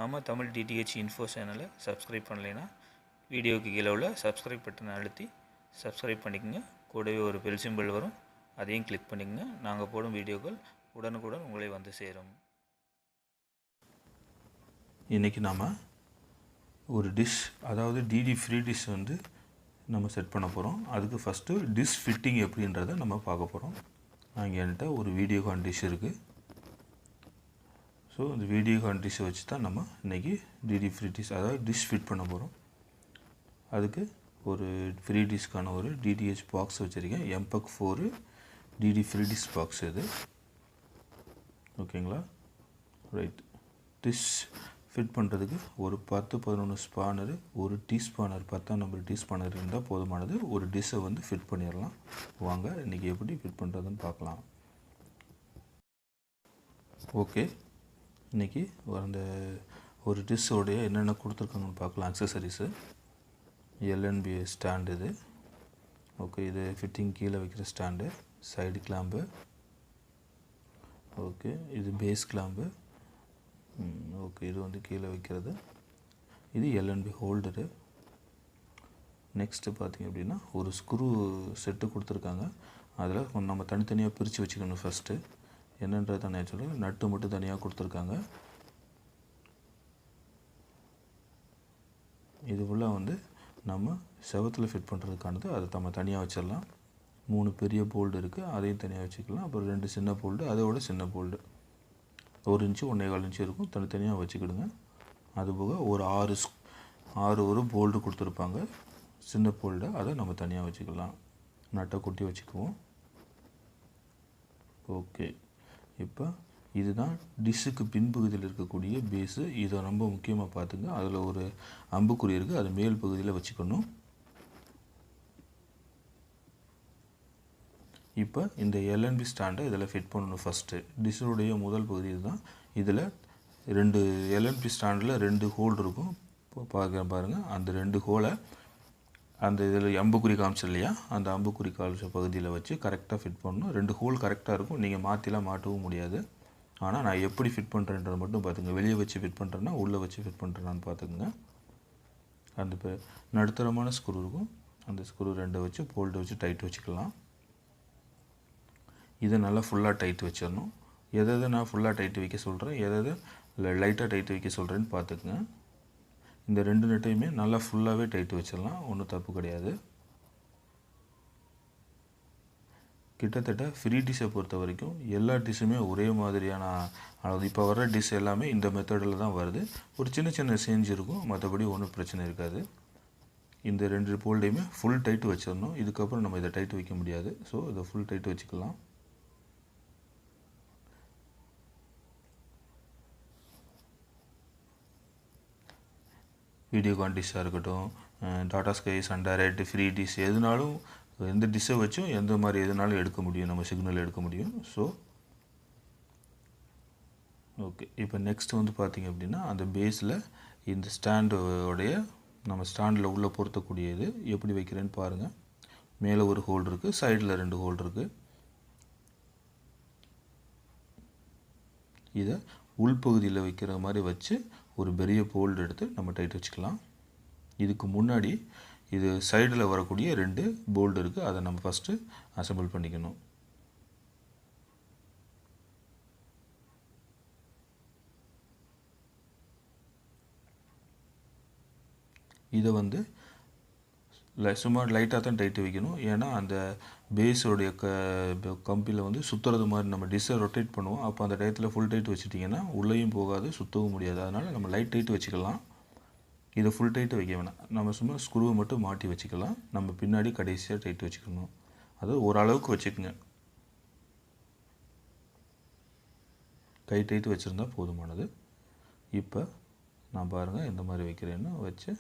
நம்ம Tamil DTH info சேனலை subscribe பண்ணலைன்னா வீடியோக்கு கீழே உள்ள சப்ஸ்கிரைப் பட்டனை அழுத்தி சப்ஸ்கிரைப் பண்ணிக்கோங்க. கூடவே ஒரு பெல் சிம்பிள் வரும், அதையும் கிளிக் பண்ணிக்கோங்க. நாங்கள் போடும் வீடியோக்கள் உடனுக்குடன் உங்களை வந்து சேரும். இன்றைக்கி நாம் ஒரு டிஷ், அதாவது டிடி ஃப்ரீ டிஷ் வந்து நம்ம செட் பண்ண போகிறோம். அதுக்கு ஃபஸ்ட்டு டிஷ் ஃபிட்டிங் எப்படின்றத நம்ம பார்க்க போகிறோம். நான் என்கிட்ட ஒரு வீடியோகான் டிஷ் இருக்குது. ஸோ இந்த வீடியோகான் டிஷ்ஷை வச்சு தான் நம்ம இன்றைக்கி டிடி ஃப்ரீ டிஷ், அதாவது டிஷ் ஃபிட் பண்ண போகிறோம். அதுக்கு ஒரு ஃப்ரீ டிஷ்க்கான ஒரு டிடிஹெச் பாக்ஸ் வச்சுருக்கேன். MPEG 4 DD free dish box இது. ஓகேங்களா? ரைட். டிஷ் ஃபிட் பண்ணுறதுக்கு ஒரு 10-11 ஸ்பானரு, ஒரு டீ ஸ்பானர், 10ஆம் நம்பர் டீ ஸ்பானர் இருந்தால் போதுமானது. ஒரு டிஷ்ஷை வந்து ஃபிட் பண்ணிடலாம். வாங்க இன்றைக்கி எப்படி ஃபிட் பண்ணுறதுன்னு பார்க்கலாம். ஓகே, இன்றைக்கி அந்த ஒரு டிஷ்ஷோடைய என்னென்ன கொடுத்துருக்காங்கன்னு பார்க்கலாம். அக்சசரிஸு, எல்என்பி ஸ்டாண்டு இது. ஓகே, இது ஃபிட்டிங் கீழே வைக்கிற ஸ்டாண்டு, சைடு கிளாம்பு. ஓகே, இது பேஸ் கிளாம்பு. ஓகே, இது வந்து கீழே வைக்கிறது. இது எல்என்பி ஹோல்டரு. நெக்ஸ்ட்டு பார்த்திங்க அப்படின்னா ஒரு ஸ்க்ரூ செட்டு கொடுத்துருக்காங்க. அதில் நம்ம தனித்தனியாக பிரித்து வச்சுக்கணும். ஃபஸ்ட்டு என்னன்றதை நான் சொல்லுங்கள். நட்டு மட்டும் தனியாக கொடுத்துருக்காங்க. இது ஃபுல்லாக வந்து நம்ம செவத்தில் ஃபிட் பண்ணுறதுக்கானது. அதை நம்ம தனியாக வச்சிடலாம். 3 பெரிய போல்டு இருக்குது, அதையும் தனியாக வச்சுக்கலாம். அப்புறம் 2 சின்ன போல்டு, அதோட சின்ன போல்டு 1 இன்ச்சு 1.25 இன்ச்சு இருக்கும், தனித்தனியாக வச்சுக்கிடுங்க. அதுபோக ஒரு 6 ஒரு போல்டு கொடுத்துருப்பாங்க, சின்ன போல்டு, அதை நம்ம தனியாக வச்சுக்கலாம். நட்டை குட்டி வச்சுக்குவோம். ஓகே, இப்போ இதுதான் டிஷ்ஷுக்கு பின்பகுதியில் இருக்கக்கூடிய பேஸு. இதை ரொம்ப முக்கியமாக பார்த்துங்க. அதில் ஒரு அம்புக்குறி இருக்குது, அது மேல் பகுதியில் வச்சுக்கணும். இப்போ இந்த எல்என்பி ஸ்டாண்டை இதில் ஃபிட் பண்ணணும். ஃபஸ்ட்டு டிஷ்ஷுடைய முதல் பகுதி இதுதான். இதில் 2 எல்என்பி ஸ்டாண்டில் 2 ஹோல் இருக்கும். பாருங்கள், அந்த 2 ஹோலை அந்த இதில் அம்புக்குறி காமிச்சு இல்லையா, அந்த அம்புக்குறி காமிச்ச பகுதியில் வச்சு கரெக்டாக ஃபிட் பண்ணணும். 2 ஹோல் கரெக்டாக இருக்கும். நீங்கள் மாற்றிலாம் மாட்டவும் முடியாது. ஆனால் நான் எப்படி ஃபிட் பண்ணுறேன்றதை மட்டும் பார்த்துங்க. வெளியே வச்சு ஃபிட் பண்ணுறேன்னா உள்ளே வச்சு ஃபிட் பண்ணுறேன்னான்னு பார்த்துக்குங்க. அந்த நடுத்தரமான ஸ்க்ரூ இருக்கும், அந்த ஸ்க்ரூ 2 வச்சு போல்டு வச்சு டைட் வச்சுக்கலாம். இதை நல்லா ஃபுல்லாக டைட் வச்சிடணும். எதை நான் ஃபுல்லாக டைட் வைக்க சொல்கிறேன், எதை லைட்டாக டைட் வைக்க சொல்கிறேன்னு பார்த்துக்குங்க. இந்த 2 நட்டையுமே நல்லா ஃபுல்லாகவே டைட் வச்சிடலாம், ஒன்றும் தப்பு கிடையாது. கிட்டத்தட்ட ஃப்ரீ டிஷ்ஷை பொறுத்த வரைக்கும் எல்லா டிஷ்ஷுமே ஒரே மாதிரியான அளவு. இப்போ வர டிஷ் எல்லாமே இந்த மெத்தடில் தான் வருது. ஒரு சின்ன சின்ன சேஞ்ச் இருக்கும், மற்றபடி ஒன்றும் பிரச்சனை இருக்காது. இந்த 2 போல்டையுமே ஃபுல் டைட் வச்சிடணும். இதுக்கப்புறம் நம்ம இதை டைட் வைக்க முடியாது. ஸோ இதை ஃபுல் டைட் வச்சுக்கலாம். வீடியோகான் டிஷ்ஷாக இருக்கட்டும், Tata Sky, Sun Direct, free dish, எதுனாலும் எந்த டிஷ்ஷை வச்சும் எந்த மாதிரி எதுனாலும் எடுக்க முடியும், நம்ம சிக்னல் எடுக்க முடியும். ஸோ ஓகே, இப்போ நெக்ஸ்ட் வந்து பார்த்திங்க அப்படின்னா அந்த பேஸில் இந்த ஸ்டாண்டோடைய நம்ம ஸ்டாண்டில் உள்ளே பொருத்தக்கூடியது எப்படி வைக்கிறேன்னு பாருங்கள். மேலே ஒரு ஹோல் இருக்குது, சைடில் 2 ஹோல் இருக்குது. இதை உள்பகுதியில் வைக்கிற மாதிரி வச்சு ஒரு பெரிய போல்டு எடுத்து நம்ம டைட் வச்சுக்கலாம். இதுக்கு முன்னாடி இது சைடில் வரக்கூடிய 2 போல்டு இருக்குது, அதை நம்ம ஃபஸ்ட்டு அசெம்பிள் பண்ணிக்கணும். இதை வந்து சும்மா லைட்டாக தான் டைட்டு வைக்கணும். ஏன்னா அந்த பேஸோடைய கம்பியில் வந்து சுற்றுறது மாதிரி நம்ம டிஷ்ஷை ரொட்டேட் பண்ணுவோம். அப்போ அந்த டயத்தில் ஃபுல் டைட் வச்சுட்டிங்கன்னா உள்ளேயும் போகாது, சுற்றவும் முடியாது. அதனால் நம்ம லைட் டைட் வச்சுக்கலாம். இதை ஃபுல் டைட்டு வைக்க வேணாம், நம்ம சும்மா ஸ்க்ரூவை மட்டும் மாட்டி வச்சுக்கலாம். நம்ம பின்னாடி கடைசியாக டைட் வச்சுக்கணும். அதாவது ஓரளவுக்கு வச்சுக்கோங்க, கை டைட் வச்சுருந்தா போதுமானது. இப்போ நான் பாருங்கள் எந்த மாதிரி வைக்கிறேன்னு வச்சு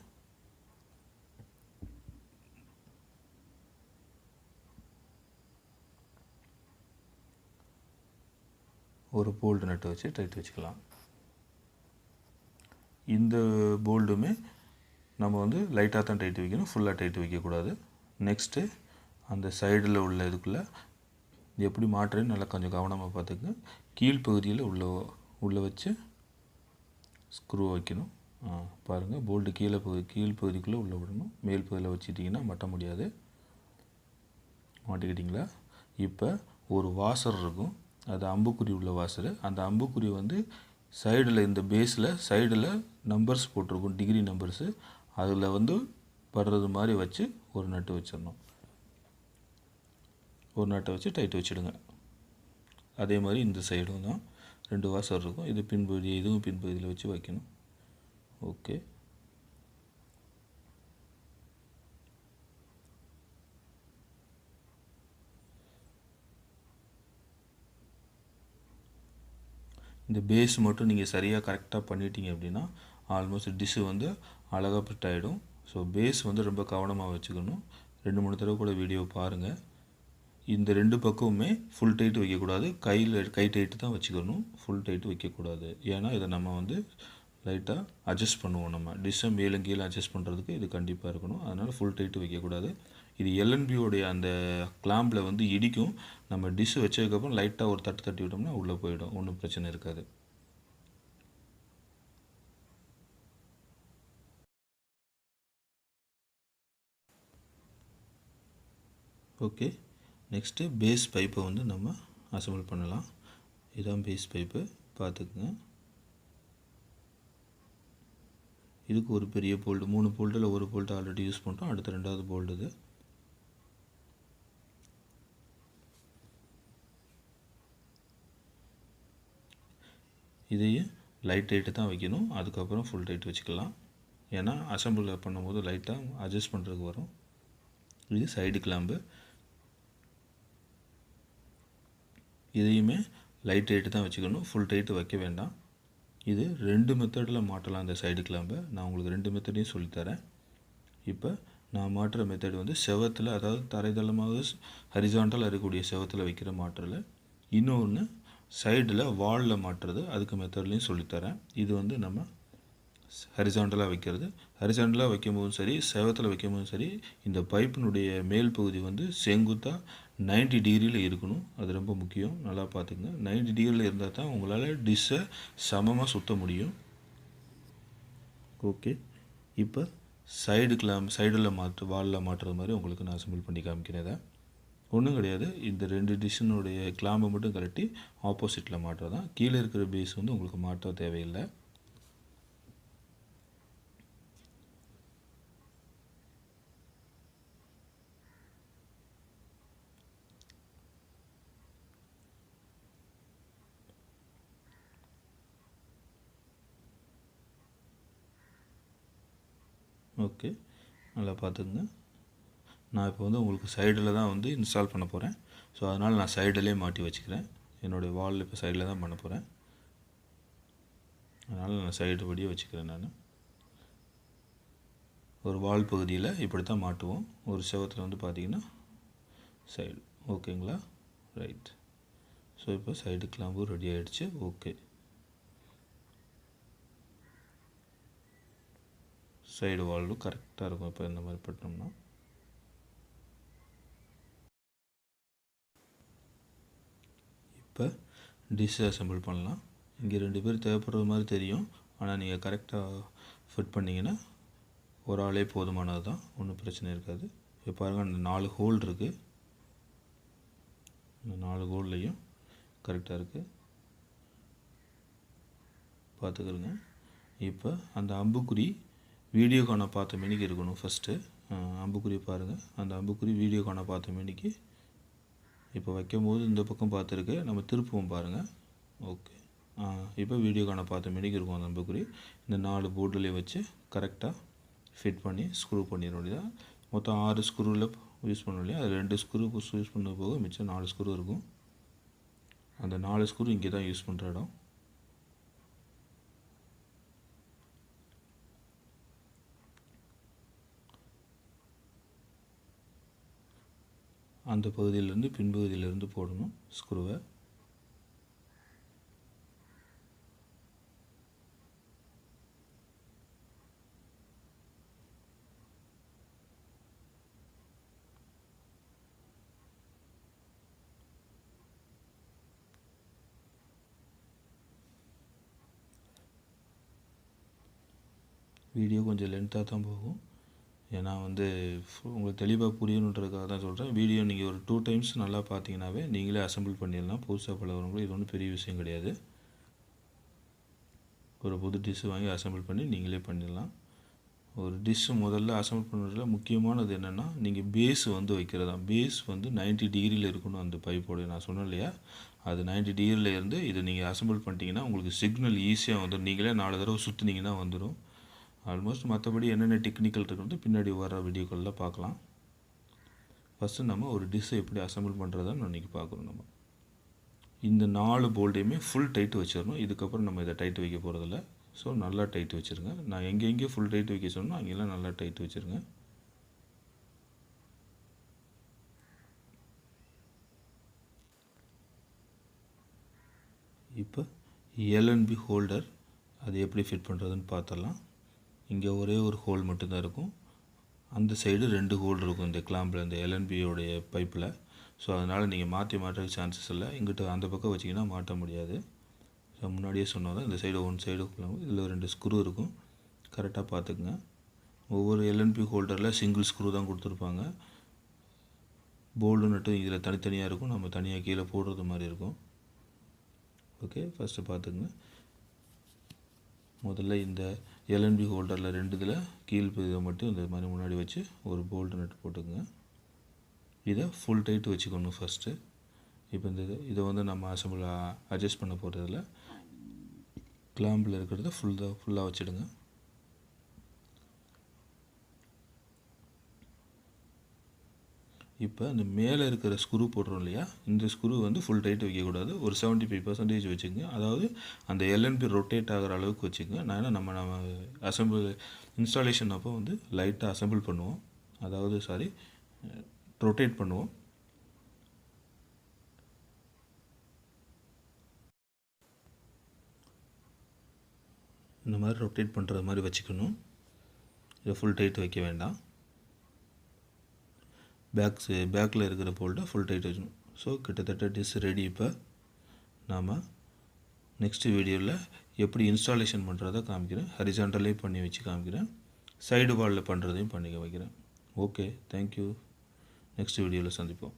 ஒரு போல்டு நட்டு வச்சு டைட் வச்சுக்கலாம். இந்த போல்டுமே நம்ம வந்து லைட்டாக தான் டைட் வைக்கணும், ஃபுல்லாக டைட் வைக்கக்கூடாது. நெக்ஸ்ட்டு அந்த சைடில் உள்ள இதுக்குள்ளே எப்படி மாட்டுறேன்னு நல்லா கொஞ்சம் கவனமாக பார்த்துக்குங்க. கீழ்ப்பகுதியில் உள்ளே வச்சு ஸ்க்ரூ வைக்கணும். பாருங்கள், போல்ட்டு கீழ் பகுதிக்குள்ளே உள்ளே விடணும். மேல் பகுதியில் வச்சுட்டிங்கன்னா மட்ட முடியாது. மாட்டிக்கிட்டிங்களா? இப்போ ஒரு வாசர் இருக்கும், அது அம்புக்குறி உள்ள வாசர். அந்த அம்புக்குறி வந்து சைடில், இந்த பேஸில் சைடில் நம்பர்ஸ் போட்டிருக்கும், டிகிரி நம்பர்ஸு. அதில் வந்து படுறது மாதிரி வச்சு ஒரு நட்டு வச்சிடணும். ஒரு நட்டை வச்சு டைட் வச்சுடுங்க. அதே மாதிரி இந்த சைடும் தான் 2 வாசர் இருக்கும். இது பின்பகுதி, இதுவும் பின்பகுதியில் வச்சு வைக்கணும். ஓகே. இந்த பேஸ் மட்டும் நீங்கள் சரியாக கரெக்டாக பண்ணிட்டீங்க அப்படின்னா ஆல்மோஸ்ட் டிஷ்ஷு வந்து அழகாக ஃபிட் ஆகிடும். ஸோ பேஸ் வந்து ரொம்ப கவனமாக வச்சுக்கணும். 2-3 தடவை கூட வீடியோ பாருங்கள். இந்த 2 பக்கமுமே ஃபுல் டைட் வைக்கக்கூடாது. கை டைட்டு தான் வச்சுக்கணும், ஃபுல் டைட்டு வைக்கக்கூடாது. ஏன்னா இதை நம்ம வந்து லைட்டாக அட்ஜஸ்ட் பண்ணுவோம். நம்ம டிஷ்ஷை மேலும் கீழே அட்ஜஸ்ட் பண்ணுறதுக்கு இது கண்டிப்பாக இருக்கணும். அதனால் ஃபுல் டைட்டு வைக்கக்கூடாது. இது எல்என்பியோடைய அந்த கிளாம்பில் வந்து இடிக்கும். நம்ம டிஷ்ஷு வச்சதுக்கப்புறம் லைட்டாக ஒரு தட்டு தட்டி விட்டோம்னா உள்ளே போயிடும், ஒன்றும் பிரச்சனை இருக்காது. ஓகே. நெக்ஸ்ட்டு பேஸ் பைப்பை வந்து நம்ம அசம்பிள் பண்ணலாம். இதுதான் பேஸ் பைப்பு, பார்த்துக்குங்க. இதுக்கு ஒரு பெரிய போல்டு, 3 போல்ட்டில் ஒரு போல்ட்டு ஆல்ரெடி யூஸ் பண்ணுறோம். அடுத்த 2வது போல்டு இது. இதையும் லைட் டைட்டு தான் வைக்கணும், அதுக்கப்புறம் ஃபுல் டைட் வச்சுக்கலாம். ஏன்னா அசம்பிள் பண்ணும்போது லைட்டாக அட்ஜஸ்ட் பண்ணுறதுக்கு வரும். இது சைடு கிளாம்பு. இதையுமே லைட் டைட்டு தான் வச்சுக்கணும், ஃபுல் டைட்டு வைக்க வேண்டாம். இது 2 மெத்தடில் மாட்டலாம் இந்த சைடு கிளாம்பை. நான் உங்களுக்கு 2 மெத்தடையும் சொல்லித்தரேன். இப்போ நான் மாட்டுற மெத்தட் வந்து செவத்தில், அதாவது தரைதளமாக ஹரிசாண்டலாக இருக்கக்கூடிய செவத்தில் வைக்கிற மாற்றல. இன்னொன்று சைடில் வாலில் மாட்டுறது, அதுக்கு மெத்தட்லேயும் சொல்லித்தரேன். இது வந்து நம்ம ஹரிசாண்டலாக வைக்கிறது. ஹரிசாண்டலாக வைக்கும்போதும் சரி, செவத்தில் வைக்கும்போதும் சரி, இந்த பைப்பினுடைய மேல் பகுதி வந்து செங்குத்தாக 90 டிகிரியில் இருக்கணும். அது ரொம்ப முக்கியம், நல்லா பார்த்துக்குங்க. 90 டிகிரியில் இருந்தால் தான் உங்களால் டிஷ்ஷை சமமாக சுற்ற முடியும். ஓகே. இப்போ சைடில் வாலில் மாட்டுறது மாதிரி உங்களுக்கு நான் அசம்பிள் பண்ணி காமிக்கிறேன். ஒன்றும் கிடையாது, இந்த 2 டிஷ்ஷினுடைய கிளாம்பை மட்டும் கழட்டி ஆப்போசிட்டில் மாட்டுறது தான். கீழே இருக்கிற பேஸ் வந்து உங்களுக்கு மாற்ற தேவையில்லை. ஓகே, நல்லா பார்த்துக்குங்க. நான் இப்போ வந்து உங்களுக்கு சைடில் தான் வந்து இன்ஸ்டால் பண்ண போகிறேன். ஸோ அதனால் நான் சைடிலே மாட்டி வச்சுக்கிறேன். என்னுடைய வால் இப்போ சைடில் தான் பண்ண போகிறேன். அதனால் நான் சைடு படியே வச்சுக்கிறேன். நான் ஒரு வால் பகுதியில் இப்படி தான் மாட்டுவோம். ஒரு செவத்தில் வந்து பார்த்திங்கன்னா சைடு. ஓகேங்களா? ரைட். ஸோ இப்போ சைடு கிளாம்பும் ரெடி ஆகிடுச்சு. ஓகே. சைடு வால்வும் கரெக்டாக இருக்கும். இப்போ இந்த மாதிரி பண்ணோம்னா இப்போ டிஷ்ஷை அசம்பிள் பண்ணலாம். இங்கே 2 பேர் தேவைப்படுற மாதிரி தெரியும், ஆனால் நீங்கள் கரெக்டாக ஃபிட் பண்ணிங்கன்னா ஒரு ஆளே போதுமானது தான், ஒன்றும் பிரச்சனை இருக்காது. இப்போ பாருங்கள், அந்த 4 ஹோல் இருக்குது. இந்த 4 ஹோல்லையும் கரெக்டாக இருக்குது, பார்த்துக்கிறங்க. இப்போ அந்த அம்புக்குறி வீடியோ காண பார்த்த மேனிக்கு இருக்கணும். ஃபஸ்ட்டு அம்புக்குறி பாருங்கள், அந்த அம்புக்குறி வீடியோ காண பார்த்த மேனிக்கு இப்போ வைக்கும்போது இந்த பக்கம் பார்த்துருக்கு. நம்ம திருப்புவோம் பாருங்கள். ஓகே. இப்போ வீடியோ காண பார்த்த மேனிக்கு இருக்கும் அந்த அம்புக்குறி. இந்த 4 போர்டுலேயே வச்சு கரெக்டாக ஃபிட் பண்ணி ஸ்க்ரூ பண்ணிட வேண்டியதான். மொத்தம் 6 ஸ்க்ரூவில் யூஸ் பண்ண இல்லையா, அது 2 ஸ்க்ரூ யூஸ் பண்ண போக மிச்சம் 4 ஸ்க்ரூ இருக்கும். அந்த 4 ஸ்க்ரூ இங்கே தான் யூஸ் பண்ணுற இடம். அந்த பகுதியிலேருந்து பின்பகுதியிலேருந்து போடணும் ஸ்க்ரூவை. வீடியோ கொஞ்சம் லென்த்தாக தான் போகும், ஏன்னா வந்து உங்களுக்கு தெளிவாக புரியணுன்றதுக்காக தான் சொல்கிறேன். வீடியோ நீங்கள் ஒரு 2 டைம்ஸ் நல்லா பார்த்தீங்கன்னாவே நீங்களே அசெம்பிள் பண்ணிடலாம். புதுசாக பழகிறவங்களும் இது ஒன்றும் பெரிய விஷயம் கிடையாது. ஒரு புது டிஷ்ஷு வாங்கி அசெம்பிள் பண்ணி நீங்களே பண்ணிடலாம். ஒரு டிஷ்ஷு முதல்ல அசெம்பிள் பண்ணுறதுல முக்கியமானது என்னென்னா, நீங்கள் பேஸ் வந்து வைக்கிறதா. பேஸ் வந்து 90 டிகிரியில் இருக்கணும். அந்த பைப்போடைய நான் சொன்னேன் இல்லையா, அது 90 டிகிரியில் இருந்து இதை நீங்கள் அசெம்பிள் பண்ணிட்டீங்கன்னா உங்களுக்கு சிக்னல் ஈஸியாக வந்துடும். நீங்களே 4 தடவை சுற்றுனீங்கன்னா வந்துடும். ஆல்மோஸ்ட் மற்றபடி என்னென்ன டெக்னிக்கல் இருக்கிறது பின்னாடி வர வீடியோக்களில் பார்க்கலாம். ஃபஸ்ட்டு நம்ம ஒரு டிஷ்ஷை எப்படி அசெம்பிள் பண்ணுறதான்னு இன்றைக்கி பார்க்குறோம். நம்ம இந்த 4 போல்ட்டையுமே ஃபுல் டைட் வச்சிடணும். இதுக்கப்புறம் நம்ம இதை டைட் வைக்க போகிறதில்ல. ஸோ நல்லா டைட் வச்சுருங்க. நான் எங்கெங்கே ஃபுல் டைட் வைக்க சொன்னோம் அங்கெல்லாம் நல்லா டைட் வச்சுருங்க. இப்போ எல்என்பி ஹோல்டர் அது எப்படி ஃபிட் பண்ணுறதுன்னு பார்த்தலாம். இங்கே ஒரே ஒரு ஹோல் மட்டும்தான் இருக்கும். அந்த சைடு 2 ஹோல் இருக்கும் இந்த கிளாம்பில், இந்த எல்என்பியோடைய பைப்பில். ஸோ அதனால் நீங்கள் மாற்ற சான்சஸ் இல்லை. இங்கிட்ட அந்த பக்கம் வச்சிங்கன்னா மாட்ட முடியாது. ஸோ முன்னாடியே சொன்னதான் இந்த சைடு 1 சைடு இதில் 2 ஸ்க்ரூ இருக்கும். கரெக்டாக பார்த்துக்குங்க. ஒவ்வொரு எல்என்பி ஹோல்டரில் சிங்கிள் ஸ்க்ரூ தான் கொடுத்துருப்பாங்க. போல்டு நட்டும் இதில் தனித்தனியாக இருக்கும். நம்ம தனியாக கீழே போடுறது மாதிரி இருக்கும். ஓகே, ஃபஸ்ட்டு பார்த்துக்குங்க. முதல்ல இந்த எல்என்பி ஹோல்டரில் 2 இதில் கீழ் இதை மட்டும் இந்த மாதிரி முன்னாடி வச்சு ஒரு போல்டு நட்டு போட்டுக்குங்க. இதை ஃபுல் டைட் வச்சுக்கணும் ஃபஸ்ட்டு. இப்போ இந்த இதை வந்து நம்ம அட்ஜஸ்ட் பண்ண போகிறதில்ல. கிளாம்பில் இருக்கிறத ஃபுல்லாக வச்சுடுங்க. இப்போ இந்த மேலே இருக்கிற ஸ்க்ரூ போடுறோம் இல்லையா, இந்த ஸ்க்ரூ வந்து ஃபுல் டைட் வைக்கக்கூடாது. ஒரு 75% வச்சுக்கோங்க. அதாவது அந்த எல்என்பி ரொட்டேட் ஆகிற அளவுக்கு வச்சுக்கோங்க. நான் நம்ம அசெம்பிள் இன்ஸ்டாலேஷன் அப்போ வந்து லைட்டாக அசெம்பிள் பண்ணுவோம், அதாவது ரொட்டேட் பண்ணுவோம். இந்த மாதிரி ரொட்டேட் பண்ணுறது மாதிரி வச்சுக்கணும். இதை ஃபுல் டைட் வைக்க வேண்டாம். பேக்கில் இருக்கிற போல்ட்டை ஃபுல் டைட் வச்சுக்கணும். ஸோ கிட்டத்தட்ட டிஷ் ரெடி. இப்போ நாம் நெக்ஸ்ட் வீடியோவில் எப்படி இன்ஸ்டாலேஷன் பண்ணுறதை காமிக்கிறேன். ஹரிசாண்டலே பண்ணி வச்சு காமிக்கிறேன். சைடு வாலில் பண்ணுறதையும் பண்ணி வைக்கிறேன். Okay, thank you. நெக்ஸ்ட் வீடியோவில் சந்திப்போம்.